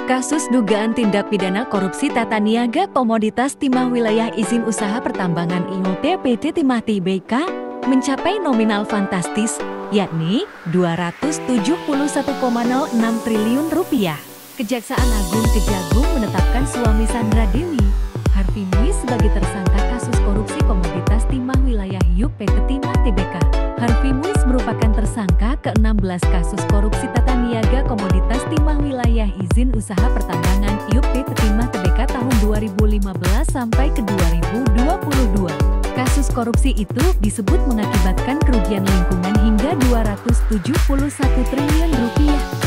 Kasus dugaan tindak pidana korupsi tata niaga komoditas timah wilayah izin usaha pertambangan IOT PT Timah Tbk mencapai nominal fantastis, yakni Rp271,06 triliun. Kejaksaan Agung Kejagung menetapkan suami Sandra Dewi, Harvey Muiz, sebagai tersangka kasus korupsi komoditas timah wilayah IUP PT Timah Tbk. Harvey Muiz merupakan tersangka ke-16 kasus korupsi tata niaga komoditas timah wilayah izin usaha pertambangan IUP PT Timah Tbk tahun 2015 sampai ke 2022. Kasus korupsi itu disebut mengakibatkan kerugian lingkungan hingga Rp271 triliun.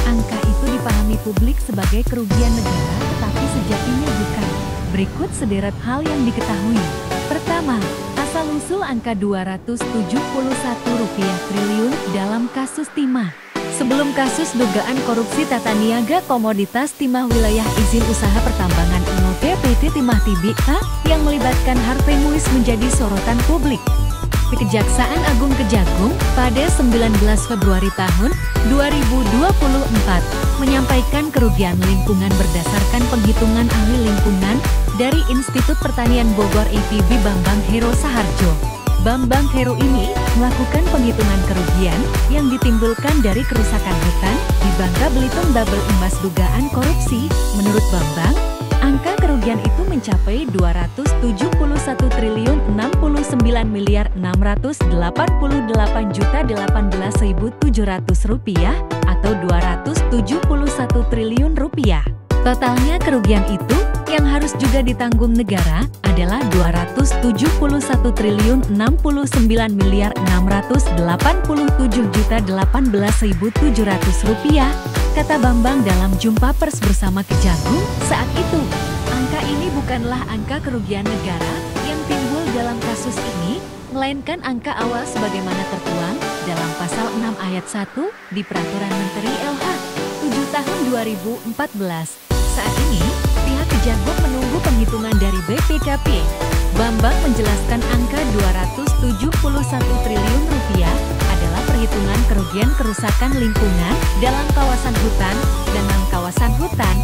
Angka itu dipahami publik sebagai kerugian negara, tetapi sejatinya bukan. Berikut sederet hal yang diketahui. Pertama, asal-usul angka Rp271 triliun dalam kasus timah. Sebelum kasus dugaan korupsi tata niaga komoditas timah wilayah izin usaha pertambangan IOT PT Timah Tbk yang melibatkan Harvey Muiz menjadi sorotan publik, Kejaksaan Agung Kejagung pada 19 Februari tahun 2024 menyampaikan kerugian lingkungan berdasarkan penghitungan ahli lingkungan dari Institut Pertanian Bogor IPB Bambang Hero Saharjo. Bambang Hero ini melakukan penghitungan kerugian yang ditimbulkan dari kerusakan hutan di Bangka Belitung Babel imbas dugaan korupsi. Menurut Bambang, angka kerugian itu mencapai Rp271,989,888,018.700 atau Rp271 triliun. Totalnya kerugian itu yang harus juga ditanggung negara adalah Rp271,699,689,018,700 kata Bambang dalam jumpa pers bersama Kejagung saat itu. Angka ini bukanlah angka kerugian negara yang timbul dalam kasus ini, melainkan angka awal sebagaimana tertuang dalam pasal 6 ayat 1 di Peraturan Menteri LH 7 tahun 2014. Saat ini, pihak Kejagung menunggu penghitungan dari BPKP. Bambang menjelaskan angka Rp271 triliun adalah perhitungan kerugian kerusakan lingkungan dalam kawasan hutan dan non-kawasan hutan.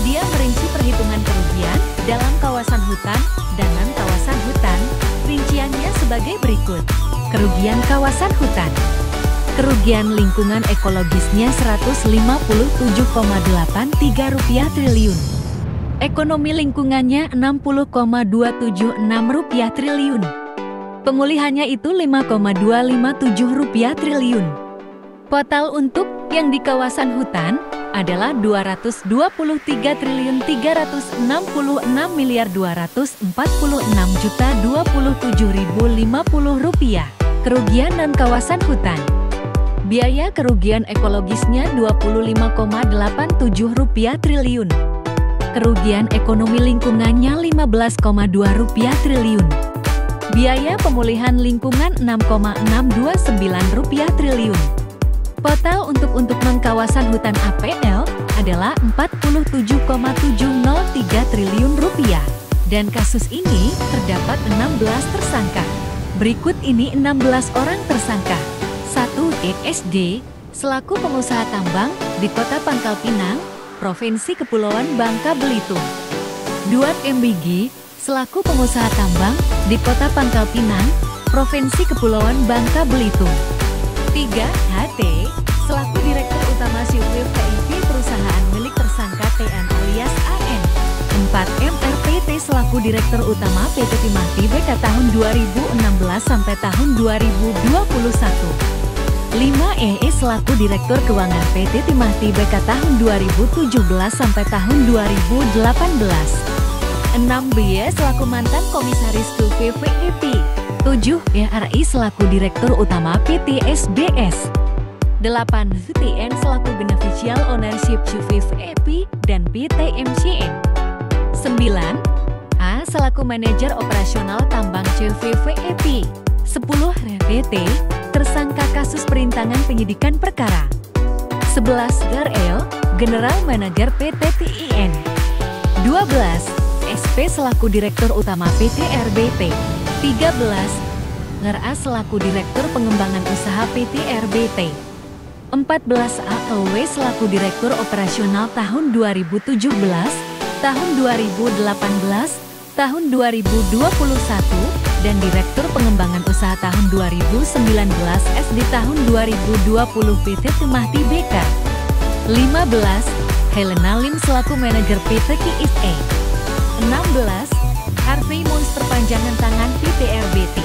Dia merinci perhitungan kerugian dalam kawasan hutan dan non-kawasan hutan. Rinciannya sebagai berikut. Kerugian kawasan hutan. Kerugian lingkungan ekologisnya Rp157,83 triliun. Ekonomi lingkungannya Rp60,276 triliun. Pemulihannya itu Rp5,257 triliun. Total untuk yang di kawasan hutan adalah Rp223.346.246.027.050. Kerugian non kawasan hutan. Biaya kerugian ekologisnya Rp25,87 triliun. Kerugian ekonomi lingkungannya Rp15,2 triliun. Biaya pemulihan lingkungan Rp6,629 triliun. Total untuk non-kawasan hutan APL adalah Rp47,703 triliun. Dan kasus ini terdapat 16 tersangka. Berikut ini 16 orang tersangka. 1. XD, selaku pengusaha tambang di Kota Pangkal Pinang, Provinsi Kepulauan Bangka Belitung. 2. MBG, selaku pengusaha tambang di Kota Pangkal Pinang, Provinsi Kepulauan Bangka Belitung. 3. HT, selaku Direktur Utama Civil VIP perusahaan milik tersangka TN alias AN. 4. MRPT, selaku Direktur Utama PT Timah Tbk tahun 2016 sampai tahun 2021. 5. EE, selaku Direktur Keuangan PT Timah Tbk tahun 2017 sampai tahun 2018. 6. BY, selaku mantan Komisaris VVEP. 7. RI, selaku Direktur Utama PT SBS. 8. TN, selaku Beneficial Ownership VVEP dan PT MCN. 9. A, selaku Manajer Operasional Tambang CVVEP. 10. RT, tersangka kasus perintangan penyidikan perkara. 11. GRL, General Manager PT TIN. 12. SP, selaku Direktur Utama PT RBT. 13. NGRA, selaku Direktur Pengembangan Usaha PT RBT. 14 AOW selaku Direktur Operasional tahun 2017, tahun 2018, tahun 2021, dan Direktur Pengembangan Usaha tahun 2019 SD tahun 2020 PT Timahti BK. 15. Helena Lim selaku Manajer PT KISA. 16. Harvey Moons perpanjangan tangan PT RBT.